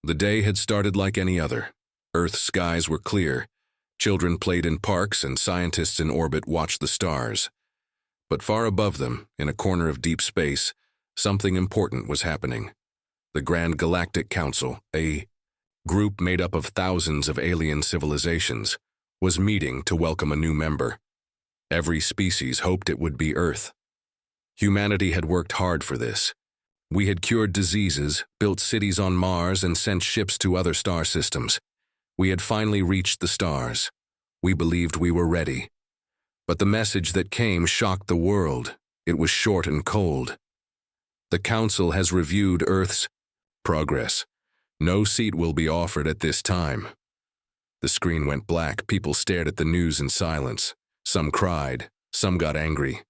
The day had started like any other. Earth's skies were clear. Children played in parks and scientists in orbit watched the stars. But far above them, in a corner of deep space, something important was happening. The Grand Galactic Council, a group made up of thousands of alien civilizations, was meeting to welcome a new member. Every species hoped it would be Earth. Humanity had worked hard for this. We had cured diseases, built cities on Mars, and sent ships to other star systems. We had finally reached the stars. We believed we were ready. But the message that came shocked the world. It was short and cold. The Council has reviewed Earth's progress. No seat will be offered at this time. The screen went black. People stared at the news in silence. Some cried. Some got angry.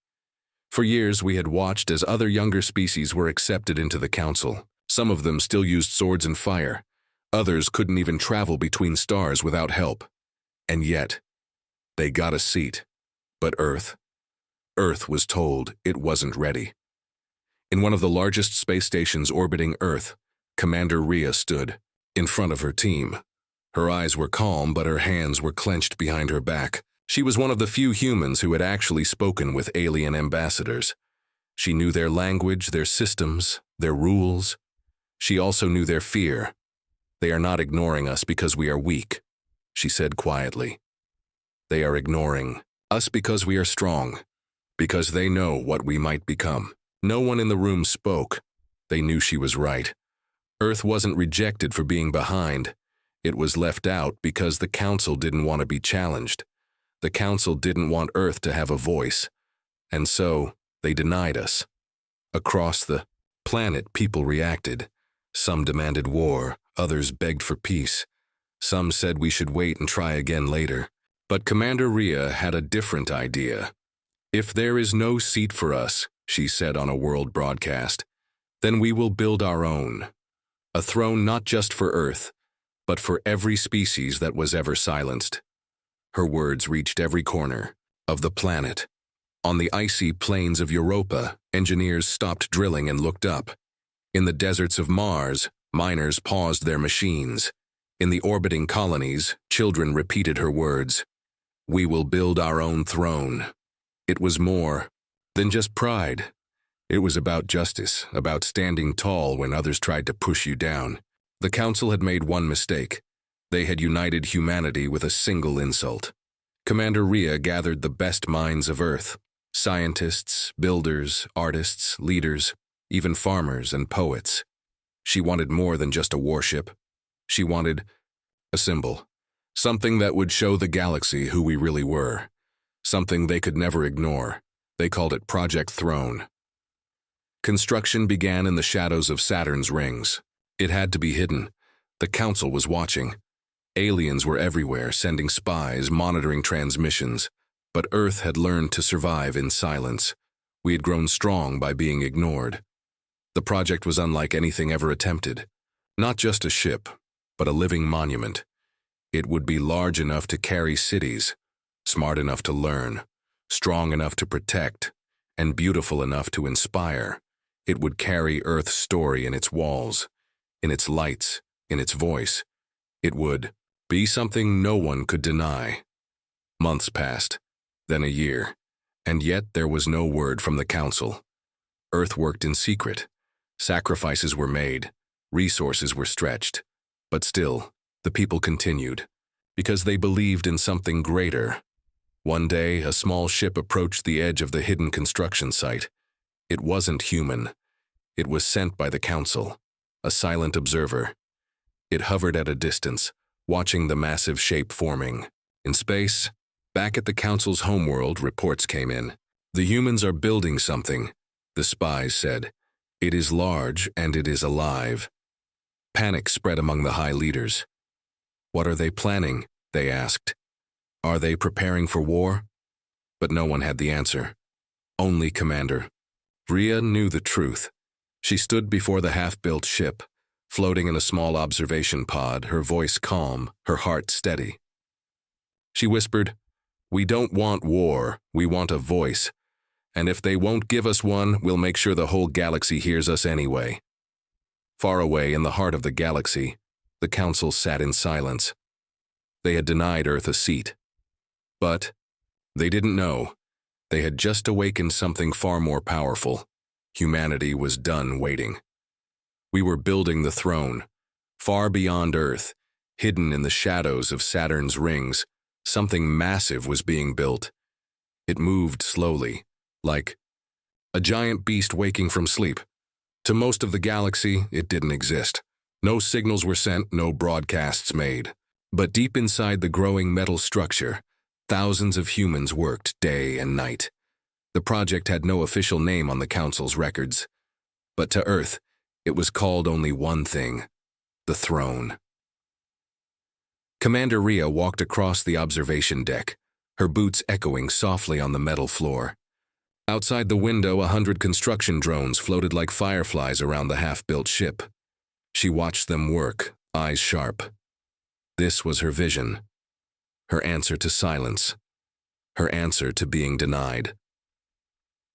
For years, we had watched as other younger species were accepted into the Council. Some of them still used swords and fire. Others couldn't even travel between stars without help. And yet, they got a seat. But Earth was told it wasn't ready. In one of the largest space stations orbiting Earth, Commander Rhea stood in front of her team. Her eyes were calm, but her hands were clenched behind her back. She was one of the few humans who had actually spoken with alien ambassadors. She knew their language, their systems, their rules. She also knew their fear. They are not ignoring us because we are weak, she said quietly. They are ignoring us because we are strong, because they know what we might become. No one in the room spoke. They knew she was right. Earth wasn't rejected for being behind. It was left out because the Council didn't want to be challenged. The Council didn't want Earth to have a voice. And so, they denied us. Across the planet, people reacted. Some demanded war, others begged for peace. Some said we should wait and try again later. But Commander Rhea had a different idea. If there is no seat for us, she said on a world broadcast, then we will build our own. A throne not just for Earth, but for every species that was ever silenced. Her words reached every corner of the planet. On the icy plains of Europa, engineers stopped drilling and looked up. In the deserts of Mars, miners paused their machines. In the orbiting colonies, children repeated her words. We will build our own throne. It was more than just pride. It was about justice, about standing tall when others tried to push you down. The Council had made one mistake. They had united humanity with a single insult. Commander Rhea gathered the best minds of Earth. Scientists, builders, artists, leaders, even farmers and poets. She wanted more than just a warship. She wanted a symbol. Something that would show the galaxy who we really were. Something they could never ignore. They called it Project Throne. Construction began in the shadows of Saturn's rings. It had to be hidden. The Council was watching. Aliens were everywhere, sending spies, monitoring transmissions. But Earth had learned to survive in silence. We had grown strong by being ignored. The project was unlike anything ever attempted. Not just a ship, but a living monument. It would be large enough to carry cities, smart enough to learn, strong enough to protect, and beautiful enough to inspire. It would carry Earth's story in its walls, in its lights, in its voice. It would be something no one could deny. Months passed, then a year, and yet there was no word from the Council. Earth worked in secret. Sacrifices were made, resources were stretched, but still, the people continued, because they believed in something greater. One day, a small ship approached the edge of the hidden construction site. It wasn't human. It was sent by the Council, a silent observer. It hovered at a distance, watching the massive shape forming. In space, back at the Council's homeworld, reports came in. The humans are building something, the spies said. It is large and it is alive. Panic spread among the high leaders. What are they planning? They asked. Are they preparing for war? But no one had the answer. Only Commander Rhea knew the truth. She stood before the half-built ship, floating in a small observation pod, her voice calm, her heart steady. She whispered, "We don't want war, we want a voice. And if they won't give us one, we'll make sure the whole galaxy hears us anyway." Far away in the heart of the galaxy, The council sat in silence. They had denied Earth a seat. But they didn't know. They had just awakened something far more powerful. Humanity was done waiting. We were building the throne. Far beyond Earth, hidden in the shadows of Saturn's rings, something massive was being built. It moved slowly, like a giant beast waking from sleep. To most of the galaxy, it didn't exist. No signals were sent, no broadcasts made. But deep inside the growing metal structure, thousands of humans worked day and night. The project had no official name on the Council's records. But to Earth, it was called only one thing: the throne. Commander Rhea walked across the observation deck, her boots echoing softly on the metal floor. Outside the window, 100 construction drones floated like fireflies around the half-built ship. She watched them work, eyes sharp. This was her vision. Her answer to silence. Her answer to being denied.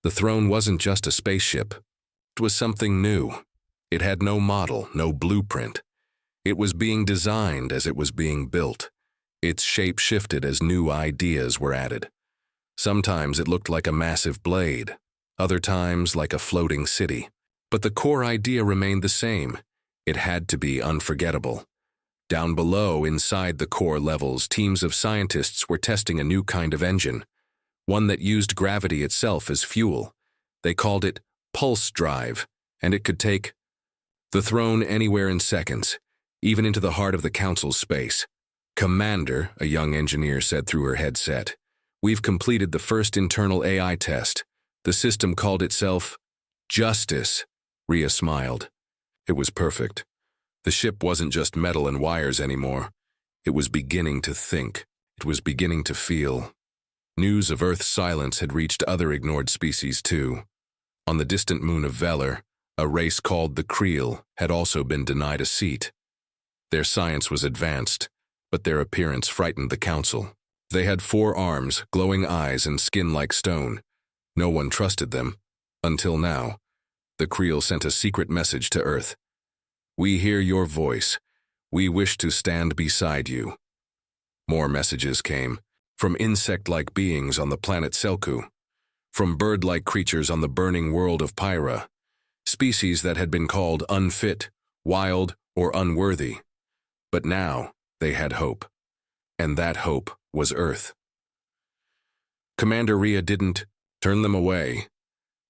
The throne wasn't just a spaceship. It was something new. It had no model, no blueprint. It was being designed as it was being built. Its shape shifted as new ideas were added. Sometimes it looked like a massive blade, other times like a floating city. But the core idea remained the same. It had to be unforgettable. Down below, inside the core levels, teams of scientists were testing a new kind of engine, one that used gravity itself as fuel. They called it pulse drive, and it could take the throne anywhere in seconds, even into the heart of the Council's space. "Commander," a young engineer said through her headset, "we've completed the first internal AI test. The system called itself Justice." Rhea smiled. It was perfect. The ship wasn't just metal and wires anymore. It was beginning to think. It was beginning to feel. News of Earth's silence had reached other ignored species too. On the distant moon of Velar, a race called the Creel had also been denied a seat. Their science was advanced, but their appearance frightened the Council. They had 4 arms, glowing eyes, and skin like stone. No one trusted them. Until now. The Creel sent a secret message to Earth. "We hear your voice. We wish to stand beside you." More messages came, from insect-like beings on the planet Selku, from bird-like creatures on the burning world of Pyra, species that had been called unfit, wild, or unworthy. But now they had hope, and that hope was Earth. Commander Rhea didn't turn them away.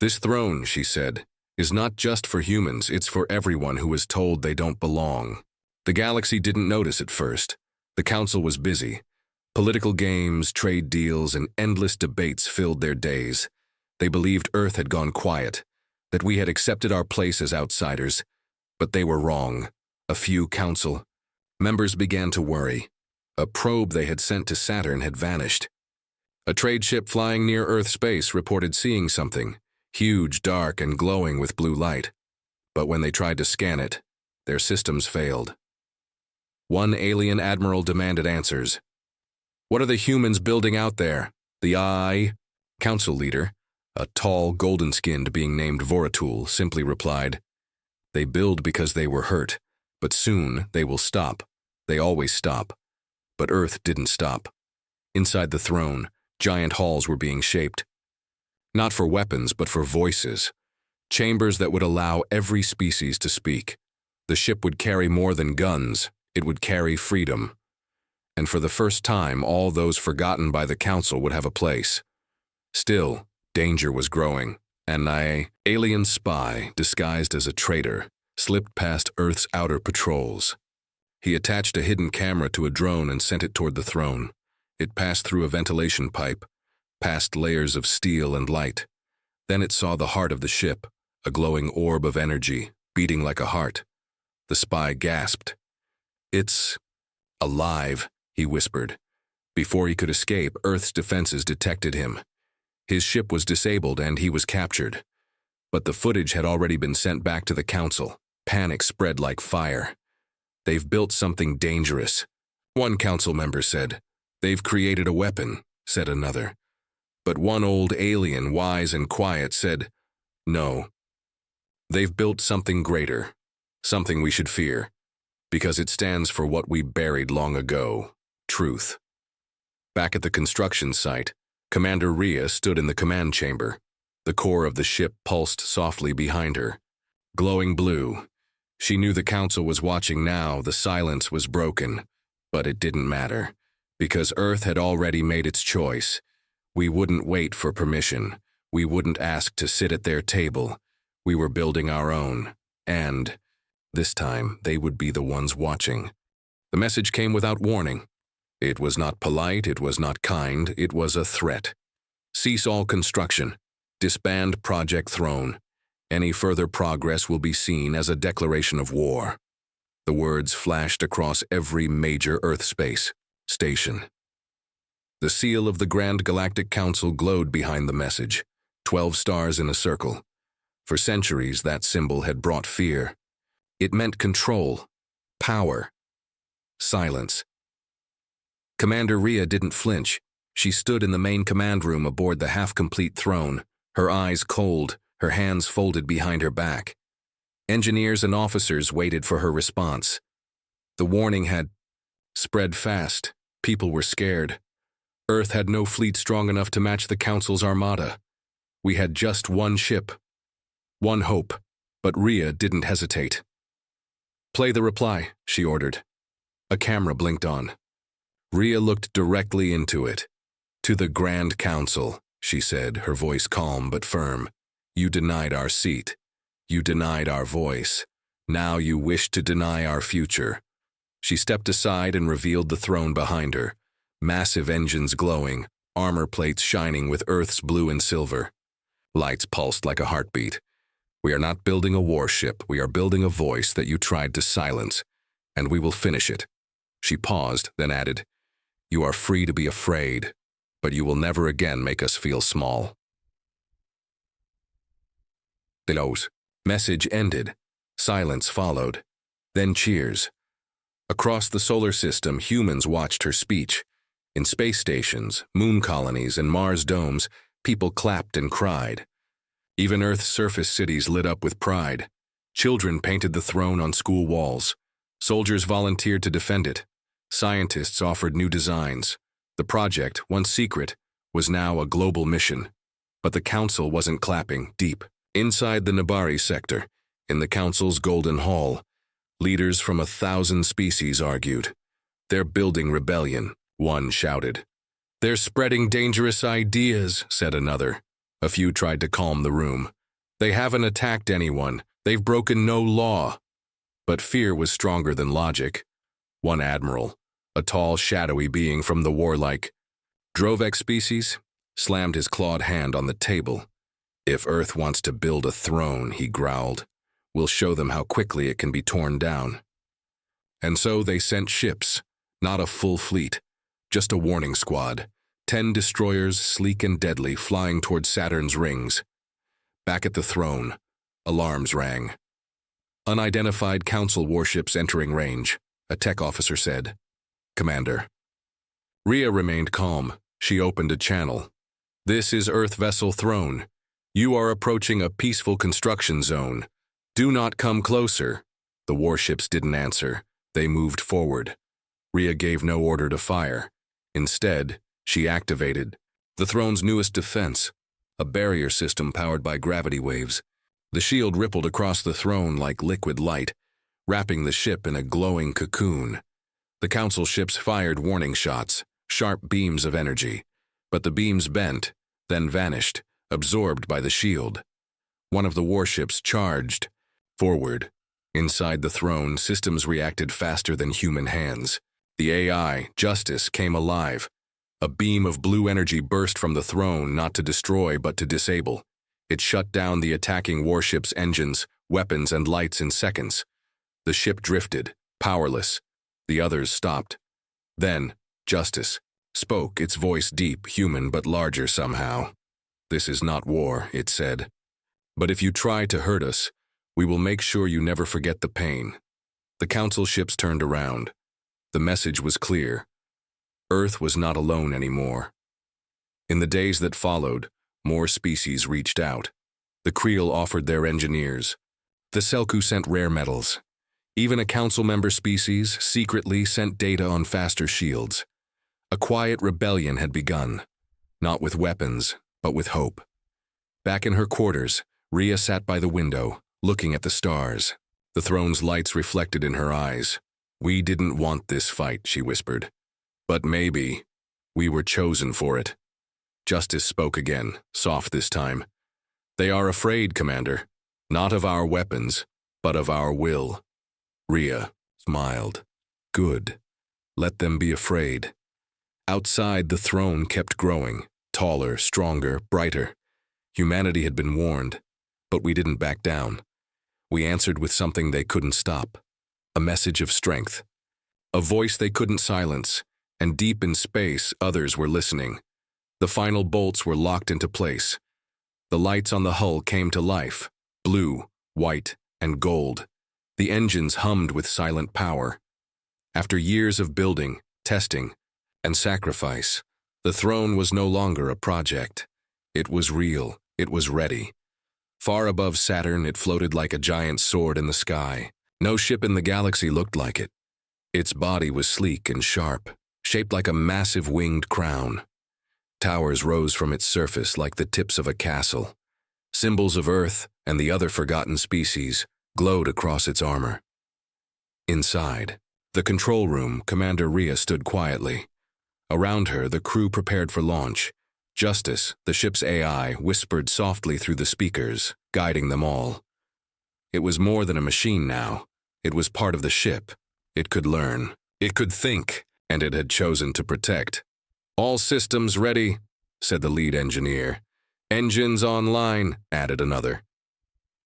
"This throne," she said, "is not just for humans, it's for everyone who is told they don't belong." The galaxy didn't notice at first. The Council was busy. Political games, trade deals, and endless debates filled their days. They believed Earth had gone quiet, that we had accepted our place as outsiders. But they were wrong. A few Council members began to worry. A probe they had sent to Saturn had vanished. A trade ship flying near Earth space reported seeing something, huge, dark, and glowing with blue light. But when they tried to scan it, their systems failed. One alien admiral demanded answers. "What are the humans building out there?" The Council leader, a tall, golden-skinned being named Voratul, simply replied, "They build because they were hurt, but soon they will stop. They always stop." But Earth didn't stop. Inside the throne, giant halls were being shaped. Not for weapons, but for voices. Chambers that would allow every species to speak. The ship would carry more than guns. It would carry freedom. And for the first time, all those forgotten by the Council would have a place. Still, danger was growing. An alien spy, disguised as a traitor, slipped past Earth's outer patrols. He attached a hidden camera to a drone and sent it toward the throne. It passed through a ventilation pipe, past layers of steel and light. Then it saw the heart of the ship, a glowing orb of energy, beating like a heart. The spy gasped. "It's alive," he whispered. Before he could escape, Earth's defenses detected him. His ship was disabled and he was captured. But the footage had already been sent back to the Council. Panic spread like fire. "They've built something dangerous," one Council member said. "They've created a weapon," said another. But one old alien, wise and quiet, said, "No. They've built something greater, something we should fear. because it stands for what we buried long ago, truth. Back at the construction site, Commander Rhea stood in the command chamber. The core of the ship pulsed softly behind her. Glowing blue. She knew the Council was watching now. The silence was broken. But it didn't matter, because Earth had already made its choice. We wouldn't wait for permission. We wouldn't ask to sit at their table. We were building our own. And this time, they would be the ones watching. The message came without warning. It was not polite, it was not kind, it was a threat. Cease all construction. Disband Project Throne. Any further progress will be seen as a declaration of war. The words flashed across every major Earth space station. The seal of the Grand Galactic Council glowed behind the message, 12 stars in a circle. For centuries, that symbol had brought fear. It meant control, power, silence. Commander Rhea didn't flinch. She stood in the main command room aboard the half-complete throne, her eyes cold, her hands folded behind her back. Engineers and officers waited for her response. The warning had spread fast. People were scared. Earth had no fleet strong enough to match the Council's armada. We had just one ship, one hope, but Rhea didn't hesitate. "Play the reply," she ordered. A camera blinked on. Rhea looked directly into it. "To the Grand Council," she said, her voice calm but firm. "You denied our seat. You denied our voice. Now you wish to deny our future." She stepped aside and revealed the throne behind her. Massive engines glowing, armor plates shining with Earth's blue and silver. Lights pulsed like a heartbeat. "We are not building a warship. We are building a voice that you tried to silence, and we will finish it." She paused, then added, "You are free to be afraid, but you will never again make us feel small." The message ended. Silence followed. Then cheers. Across the solar system, humans watched her speech. In space stations, moon colonies, and Mars domes, people clapped and cried. Even Earth's surface cities lit up with pride. Children painted the throne on school walls. Soldiers volunteered to defend it. Scientists offered new designs. The project, once secret, was now a global mission. But the Council wasn't clapping. Deep inside the Nabari sector, in the Council's Golden Hall, leaders from 1,000 species argued. "They're building rebellion," one shouted. "They're spreading dangerous ideas," said another. A few tried to calm the room. "They haven't attacked anyone. They've broken no law." But fear was stronger than logic. One admiral, a tall, shadowy being from the warlike Drovek species, slammed his clawed hand on the table. "If Earth wants to build a throne," he growled, "we'll show them how quickly it can be torn down." And so they sent ships, not a full fleet, just a warning squad, 10 destroyers, sleek and deadly, flying toward Saturn's rings. Back at the throne, alarms rang. "Unidentified Council warships entering range," a tech officer said. "Commander." Rhea remained calm. She opened a channel. "This is Earth Vessel Throne. You are approaching a peaceful construction zone. Do not come closer." The warships didn't answer. They moved forward. Rhea gave no order to fire. Instead, she activated the throne's newest defense, a barrier system powered by gravity waves. The shield rippled across the throne like liquid light, wrapping the ship in a glowing cocoon. The Council ships fired warning shots, sharp beams of energy, but the beams bent, then vanished, absorbed by the shield. One of the warships charged forward. Inside the throne, systems reacted faster than human hands. The AI, Justice, came alive. A beam of blue energy burst from the throne, not to destroy but to disable. It shut down the attacking warship's engines, weapons, and lights in seconds. The ship drifted, powerless. The others stopped. Then, Justice spoke, its voice deep, human, but larger somehow. "This is not war," it said. "But if you try to hurt us, we will make sure you never forget the pain." The Council ships turned around. The message was clear. Earth was not alone anymore. In the days that followed, more species reached out. The Creel offered their engineers. The Selku sent rare metals. Even a council member species secretly sent data on faster shields. A quiet rebellion had begun, not with weapons, but with hope. Back in her quarters, Rhea sat by the window, looking at the stars. The throne's lights reflected in her eyes. "We didn't want this fight," she whispered. "But maybe we were chosen for it." Justice spoke again, soft this time. "They are afraid, Commander, not of our weapons, but of our will." Rhea smiled. "Good. Let them be afraid." Outside, the throne kept growing, taller, stronger, brighter. Humanity had been warned, but we didn't back down. We answered with something they couldn't stop. A message of strength. A voice they couldn't silence, and deep in space, others were listening. The final bolts were locked into place. The lights on the hull came to life, blue, white, and gold. The engines hummed with silent power. After years of building, testing, and sacrifice, the throne was no longer a project. It was real. It was ready. Far above Saturn, it floated like a giant sword in the sky. No ship in the galaxy looked like it. Its body was sleek and sharp, shaped like a massive winged crown. Towers rose from its surface like the tips of a castle. Symbols of Earth and the other forgotten species glowed across its armor. Inside the control room, Commander Rhea stood quietly. Around her, the crew prepared for launch. Justice, the ship's AI, whispered softly through the speakers, guiding them all. It was more than a machine now. It was part of the ship. It could learn. It could think, and it had chosen to protect. "All systems ready," said the lead engineer. "Engines online," added another.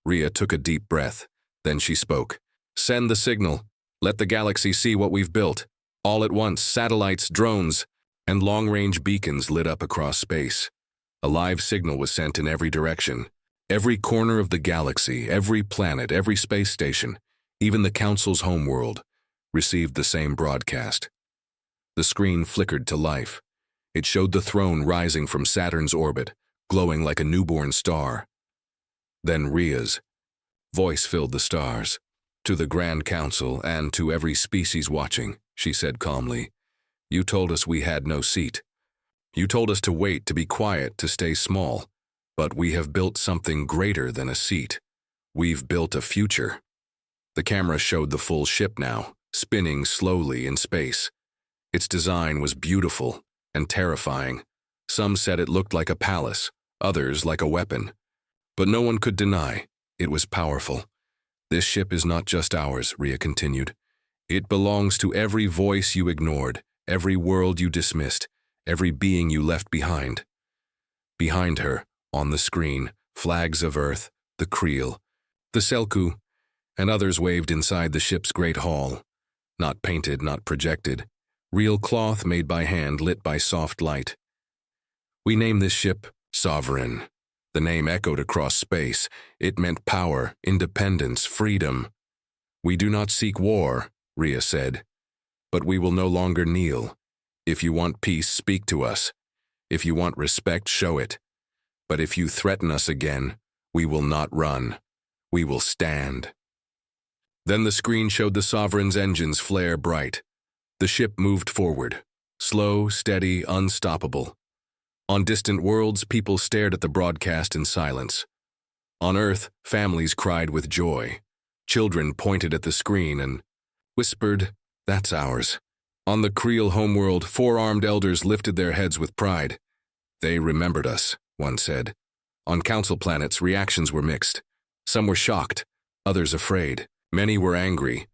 Rhea took a deep breath. Then she spoke. "Send the signal. Let the galaxy see what we've built." All at once, satellites, drones, and long-range beacons lit up across space. A live signal was sent in every direction. Every corner of the galaxy, every planet, every space station, even the Council's homeworld, received the same broadcast. The screen flickered to life. It showed the throne rising from Saturn's orbit, glowing like a newborn star. Then Rhea's voice filled the stars. "To the Grand Council and to every species watching," she said calmly, "you told us we had no seat. You told us to wait, to be quiet, to stay small. But we have built something greater than a seat. We've built a future." The camera showed the full ship now, spinning slowly in space. Its design was beautiful and terrifying. Some said it looked like a palace, others like a weapon. But no one could deny it was powerful. "This ship is not just ours," Rhea continued. "It belongs to every voice you ignored, every world you dismissed, every being you left behind." Behind her, on the screen, flags of Earth, the Creel, the Selku, and others waved inside the ship's great hall. Not painted, not projected. Real cloth made by hand, lit by soft light. "We name this ship Sovereign." The name echoed across space. It meant power, independence, freedom. "We do not seek war," Rhea said, "but we will no longer kneel. If you want peace, speak to us. If you want respect, show it. But if you threaten us again, we will not run. We will stand." Then the screen showed the Sovereign's engines flare bright. The ship moved forward, slow, steady, unstoppable. On distant worlds, people stared at the broadcast in silence. On Earth, families cried with joy. Children pointed at the screen and whispered, "That's ours." On the Creel homeworld, four-armed elders lifted their heads with pride. "They remembered us," one said. On council planets, reactions were mixed. Some were shocked, others afraid. Many were angry.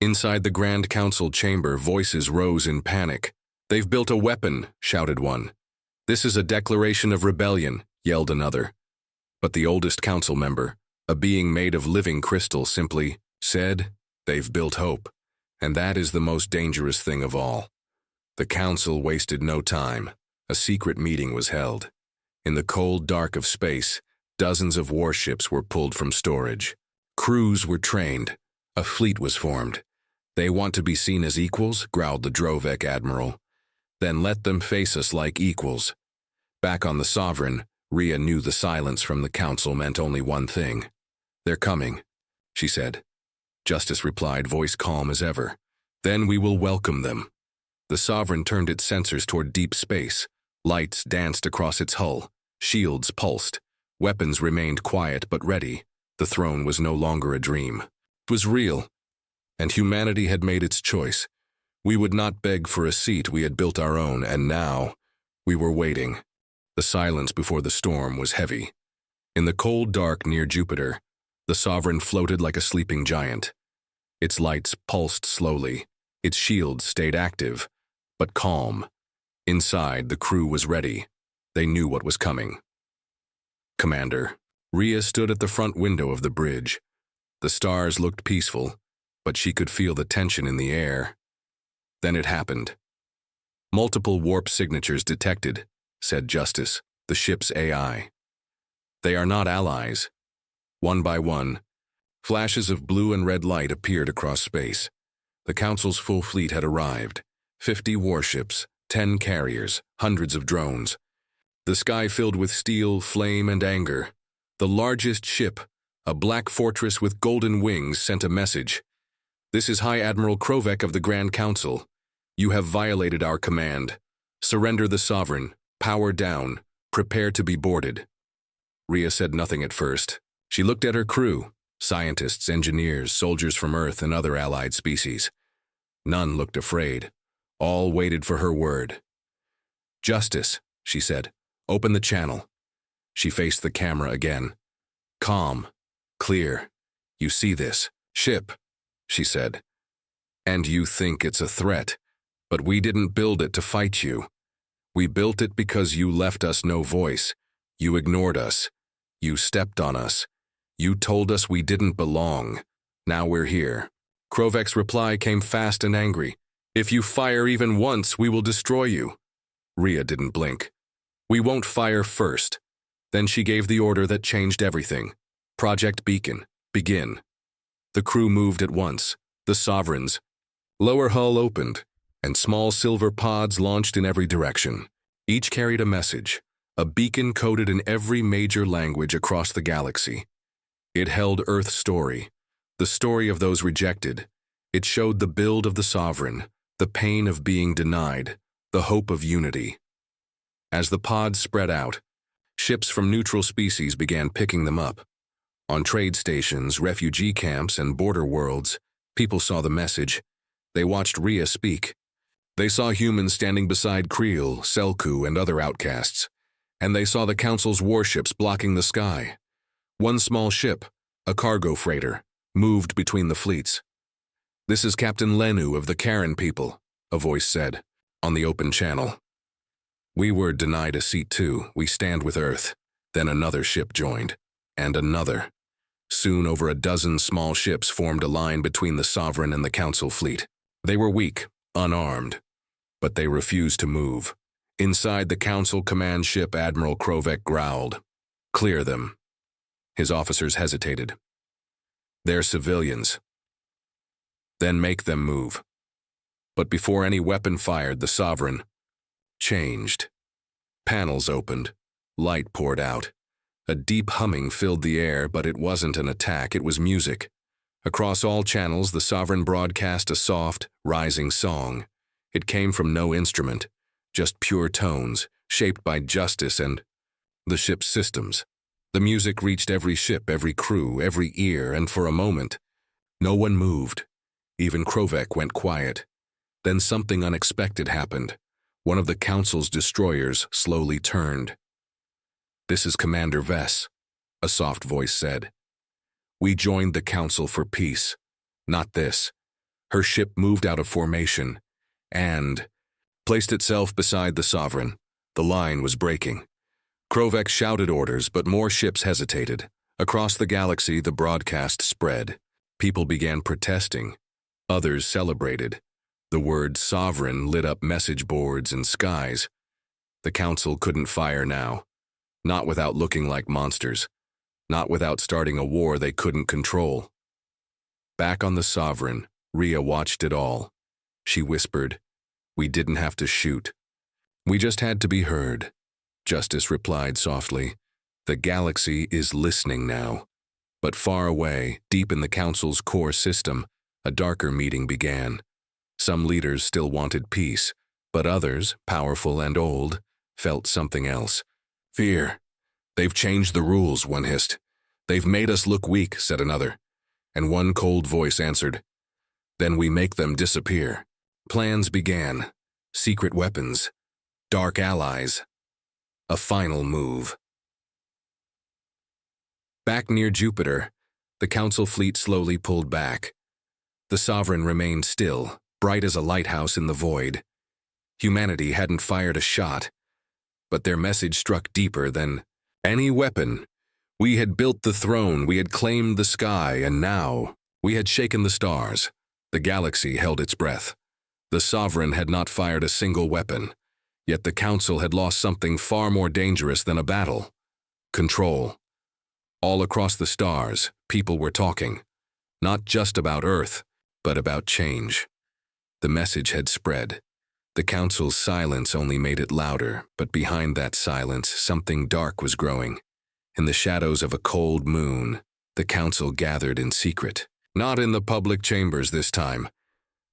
Inside the Grand Council chamber, voices rose in panic. "They've built a weapon," shouted one. "This is a declaration of rebellion," yelled another. But the oldest council member, a being made of living crystal, simply said, "They've built hope, and that is the most dangerous thing of all." The council wasted no time. A secret meeting was held. In the cold dark of space, dozens of warships were pulled from storage. Crews were trained. A fleet was formed. "They want to be seen as equals," growled the Drovek admiral. "Then let them face us like equals." Back on the Sovereign, Rhea knew the silence from the council meant only one thing. "They're coming," she said. Justice replied, voice calm as ever. Then we will welcome them. The Sovereign turned its sensors toward deep space. Lights danced across its hull. Shields pulsed. Weapons remained quiet but ready. The throne was no longer a dream. It was real, and humanity had made its choice. We would not beg for a seat, we had built our own, and now we were waiting. The silence before the storm was heavy. In the cold dark near Jupiter, the Sovereign floated like a sleeping giant. Its lights pulsed slowly. Its shields stayed active, but calm. Inside, the crew was ready. They knew what was coming. Commander. Rhea stood at the front window of the bridge. The stars looked peaceful, but she could feel the tension in the air. Then it happened. Multiple warp signatures detected, said Justice, the ship's AI. They are not allies. One by one, flashes of blue and red light appeared across space. The Council's full fleet had arrived. 50 warships, 10 carriers, hundreds of drones. The sky filled with steel, flame, and anger. The largest ship, a black fortress with golden wings, sent a message. This is High Admiral Krovek of the Grand Council. You have violated our command. Surrender the Sovereign. Power down. Prepare to be boarded. Rhea said nothing at first. She looked at her crew, scientists, engineers, soldiers from Earth and other allied species. None looked afraid. All waited for her word. Justice, she said. Open the channel. She faced the camera again. Calm. Clear. You see this ship, she said. And you think it's a threat. But we didn't build it to fight you. We built it because you left us no voice. You ignored us. You stepped on us. You told us we didn't belong. Now we're here. Krovek's reply came fast and angry. If you fire even once, we will destroy you. Rhea didn't blink. We won't fire first. Then she gave the order that changed everything. Project Beacon, begin. The crew moved at once. The Sovereign's lower hull opened, and small silver pods launched in every direction. Each carried a message, a beacon coded in every major language across the galaxy. It held Earth's story, the story of those rejected. It showed the build of the Sovereign, the pain of being denied, the hope of unity. As the pods spread out, ships from neutral species began picking them up. On trade stations, refugee camps, and border worlds, people saw the message. They watched Rhea speak. They saw humans standing beside Creel, Selku, and other outcasts. And they saw the Council's warships blocking the sky. One small ship, a cargo freighter, moved between the fleets. This is Captain Lenu of the Karen people, a voice said, on the open channel. We were denied a seat too. We stand with Earth. Then another ship joined, and another. Soon over a dozen small ships formed a line between the Sovereign and the Council fleet. They were weak, unarmed, but they refused to move. Inside the Council command ship, Admiral Krovek growled, "Clear them." His officers hesitated. "They're civilians." "Then make them move." But before any weapon fired, the Sovereign changed. Panels opened. Light poured out. A deep humming filled the air, but it wasn't an attack, it was music. Across all channels, the Sovereign broadcast a soft, rising song. It came from no instrument, just pure tones, shaped by justice and the ship's systems. The music reached every ship, every crew, every ear, and for a moment, no one moved. Even Krovek went quiet. Then something unexpected happened. One of the Council's destroyers slowly turned. "This is Commander Vess," a soft voice said. "We joined the Council for peace, not this." Her ship moved out of formation and placed itself beside the Sovereign. The line was breaking. Krovek shouted orders, but more ships hesitated. Across the galaxy, the broadcast spread. People began protesting. Others celebrated. The word Sovereign lit up message boards and skies. The Council couldn't fire now. Not without looking like monsters. Not without starting a war they couldn't control. Back on the Sovereign, Rhea watched it all. She whispered, "We didn't have to shoot. We just had to be heard." Justice replied softly, "The galaxy is listening now." But far away, deep in the Council's core system, a darker meeting began. Some leaders still wanted peace, but others, powerful and old, felt something else. Fear. They've changed the rules, one hissed. They've made us look weak, said another. And one cold voice answered, then we make them disappear. Plans began. Secret weapons. Dark allies. A final move. Back near Jupiter, the Council fleet slowly pulled back. The Sovereign remained still, bright as a lighthouse in the void. Humanity hadn't fired a shot, but their message struck deeper than any weapon. We had built the throne, we had claimed the sky, and now we had shaken the stars. The galaxy held its breath. The Sovereign had not fired a single weapon, yet the Council had lost something far more dangerous than a battle. Control. All across the stars, people were talking, not just about Earth, but about change. The message had spread. The Council's silence only made it louder, but behind that silence, something dark was growing. In the shadows of a cold moon, the Council gathered in secret. Not in the public chambers this time.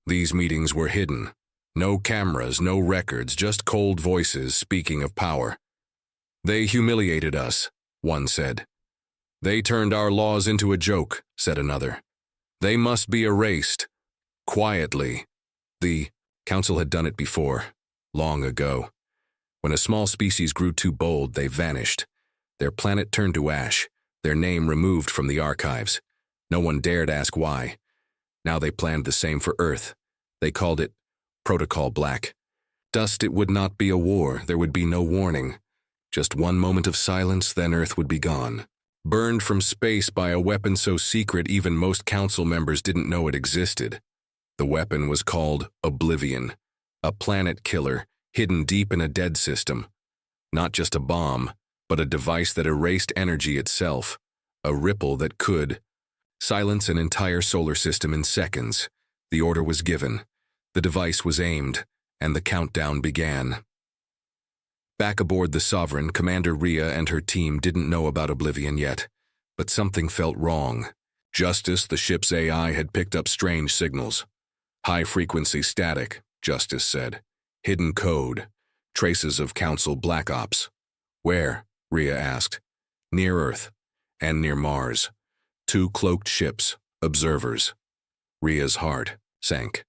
These meetings were hidden. No cameras, no records, just cold voices speaking of power. They humiliated us, one said. They turned our laws into a joke, said another. They must be erased. Quietly. The Council had done it before, long ago. When a small species grew too bold, they vanished. Their planet turned to ash, their name removed from the archives. No one dared ask why. Now they planned the same for Earth. They called it Protocol Black. Dust, it would not be a war, there would be no warning. Just one moment of silence, then Earth would be gone. Burned from space by a weapon so secret even most Council members didn't know it existed. The weapon was called Oblivion, a planet killer hidden deep in a dead system. Not just a bomb, but a device that erased energy itself, a ripple that could silence an entire solar system in seconds. The order was given, the device was aimed, and the countdown began. Back aboard the Sovereign, Commander Rhea and her team didn't know about Oblivion yet, but something felt wrong. Justice, the ship's AI, had picked up strange signals. High-frequency static, Justice said. Hidden code. Traces of Council Black Ops. Where? Rhea asked. Near Earth, and near Mars. 2 cloaked ships, observers. Rhea's heart sank.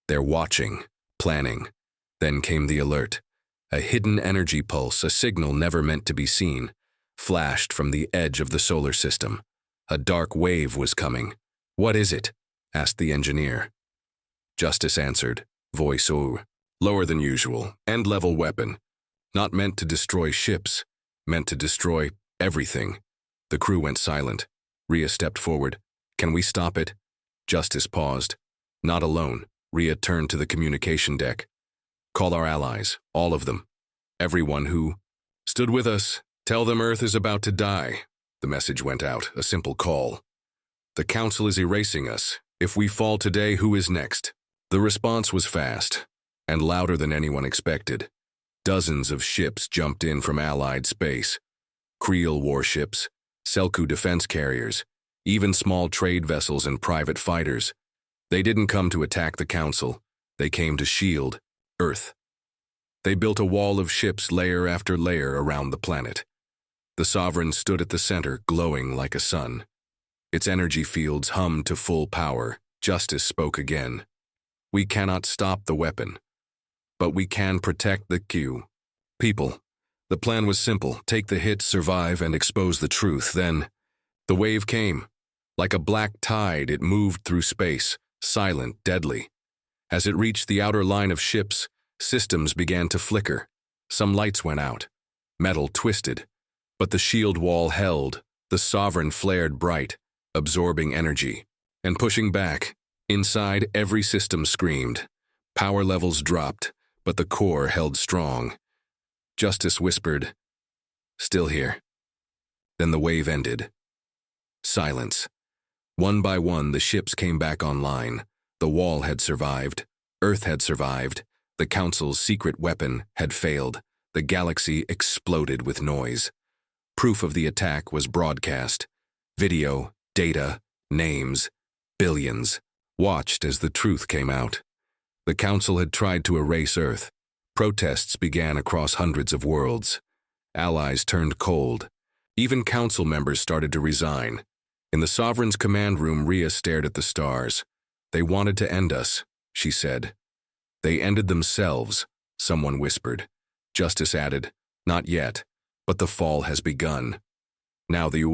They're watching, planning. Then came the alert. A hidden energy pulse, a signal never meant to be seen, flashed from the edge of the solar system. A dark wave was coming. What is it? Asked the engineer. Justice answered, voice lower than usual, end-level weapon. Not meant to destroy ships, meant to destroy everything. The crew went silent. Rhea stepped forward. Can we stop it? Justice paused. Not alone. Rhea turned to the communication deck. Call our allies, all of them. Everyone who stood with us. Tell them Earth is about to die. The message went out, a simple call. The Council is erasing us. If we fall today, who is next? The response was fast, and louder than anyone expected. Dozens of ships jumped in from Allied space. Creel warships, Selku defense carriers, even small trade vessels and private fighters. They didn't come to attack the Council. They came to shield Earth. They built a wall of ships layer after layer around the planet. The Sovereign stood at the center, glowing like a sun. Its energy fields hummed to full power. Justice spoke again. We cannot stop the weapon, but we can protect the people. The plan was simple. Take the hit, survive, and expose the truth. Then, the wave came. Like a black tide, it moved through space, silent, deadly. As it reached the outer line of ships, systems began to flicker. Some lights went out. Metal twisted. But the shield wall held. The Sovereign flared bright, absorbing energy. And pushing back. Inside, every system screamed. Power levels dropped, but the core held strong. Justice whispered, still here. Then the wave ended. Silence. One by one, the ships came back online. The wall had survived. Earth had survived. The Council's secret weapon had failed. The galaxy exploded with noise. Proof of the attack was broadcast. Video, data, names, billions, watched as the truth came out. The Council had tried to erase Earth. Protests began across hundreds of worlds. Allies turned cold. Even Council members started to resign. In the Sovereign's command room, Rhea stared at the stars. "They wanted to end us," she said. "They ended themselves," someone whispered. Justice added, "Not yet, but the fall has begun." Now the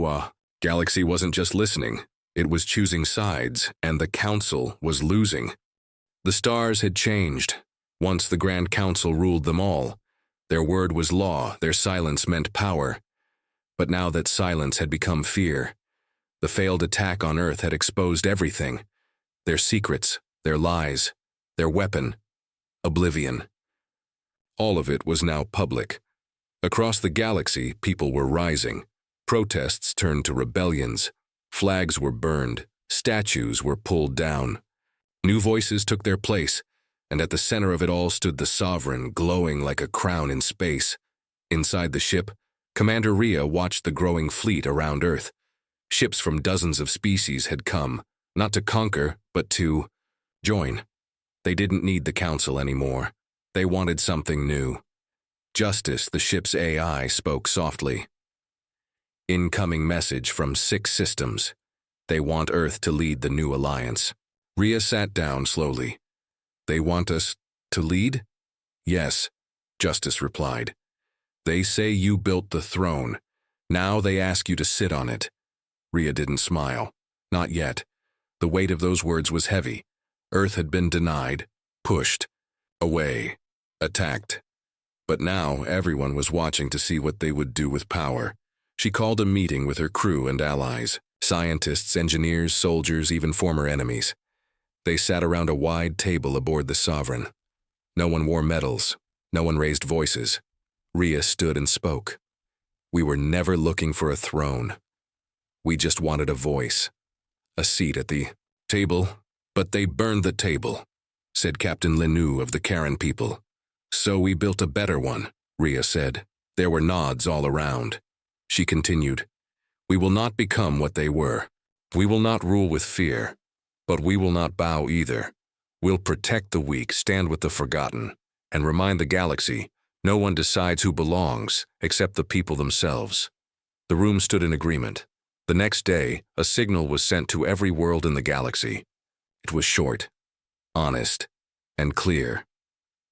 galaxy wasn't just listening. It was choosing sides, and the Council was losing. The stars had changed. Once the Grand Council ruled them all. Their word was law, their silence meant power. But now that silence had become fear. The failed attack on Earth had exposed everything. Their secrets, their lies, their weapon, oblivion. All of it was now public. Across the galaxy, people were rising. Protests turned to rebellions. Flags were burned. Statues were pulled down. New voices took their place, and at the center of it all stood the Sovereign, glowing like a crown in space. Inside the ship, Commander Rhea watched the growing fleet around Earth. Ships from dozens of species had come, not to conquer, but to join. They didn't need the Council anymore. They wanted something new. Justice, the ship's AI, spoke softly. "Incoming message from 6 systems. They want Earth to lead the new alliance." Rhea sat down slowly. "They want us to lead?" "Yes," Justice replied. "They say you built the throne. Now they ask you to sit on it." Rhea didn't smile. Not yet. The weight of those words was heavy. Earth had been denied, pushed, away, attacked. But now everyone was watching to see what they would do with power. She called a meeting with her crew and allies, scientists, engineers, soldiers, even former enemies. They sat around a wide table aboard the Sovereign. No one wore medals. No one raised voices. Rhea stood and spoke. "We were never looking for a throne. We just wanted a voice. A seat at the table. But they burned the table," said Captain Lenu of the Karen people. "So we built a better one," Rhea said. There were nods all around. She continued, "We will not become what they were. We will not rule with fear. But we will not bow either. We'll protect the weak, stand with the forgotten, and remind the galaxy, no one decides who belongs except the people themselves." The room stood in agreement. The next day, a signal was sent to every world in the galaxy. It was short, honest, and clear.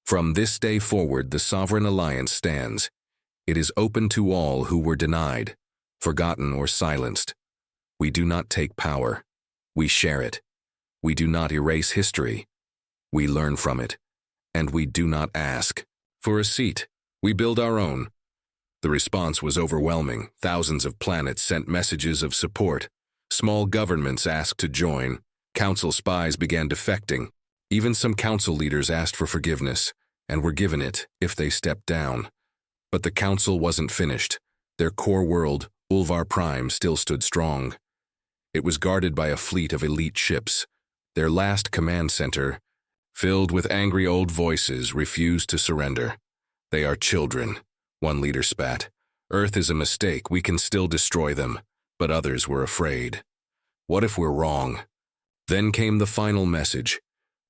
"From this day forward, the Sovereign Alliance stands. It is open to all who were denied, forgotten, or silenced. We do not take power. We share it. We do not erase history. We learn from it. And we do not ask for a seat. We build our own." The response was overwhelming. Thousands of planets sent messages of support. Small governments asked to join. Council spies began defecting. Even some council leaders asked for forgiveness, and were given it if they stepped down. But the Council wasn't finished. Their core world, Ulvar Prime, still stood strong. It was guarded by a fleet of elite ships. Their last command center, filled with angry old voices, refused to surrender. "They are children," one leader spat. "Earth is a mistake, we can still destroy them." But others were afraid. What if we're wrong? Then came the final message.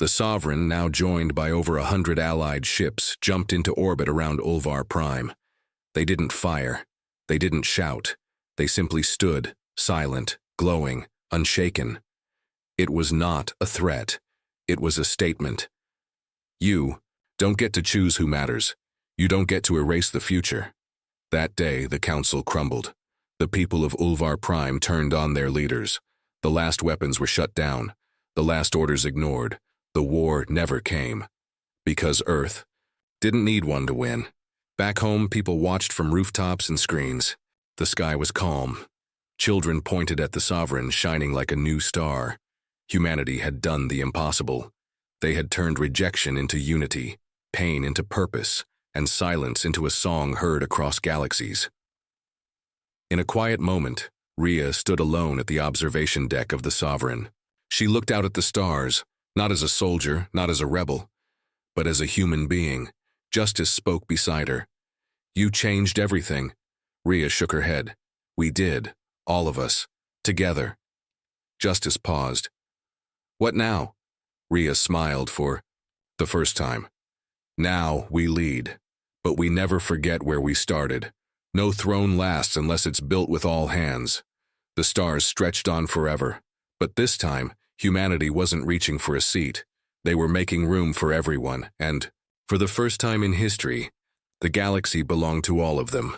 The Sovereign, now joined by over 100 allied ships, jumped into orbit around Ulvar Prime. They didn't fire. They didn't shout. They simply stood, silent, glowing, unshaken. It was not a threat. It was a statement. "You don't get to choose who matters. You don't get to erase the future." That day, the Council crumbled. The people of Ulvar Prime turned on their leaders. The last weapons were shut down. The last orders ignored. The war never came. Because Earth didn't need one to win. Back home, people watched from rooftops and screens. The sky was calm. Children pointed at the Sovereign, shining like a new star. Humanity had done the impossible. They had turned rejection into unity, pain into purpose, and silence into a song heard across galaxies. In a quiet moment, Rhea stood alone at the observation deck of the Sovereign. She looked out at the stars, not as a soldier, not as a rebel, but as a human being. Justice spoke beside her. "You changed everything." Rhea shook her head. "We did, all of us. Together. Justice paused. What now? Rhea smiled for the first time. Now we lead. But we never forget where we started. No throne lasts unless it's built with all hands. The stars stretched on forever. But this time, humanity wasn't reaching for a seat. They were making room for everyone, and, for the first time in history, the galaxy belonged to all of them.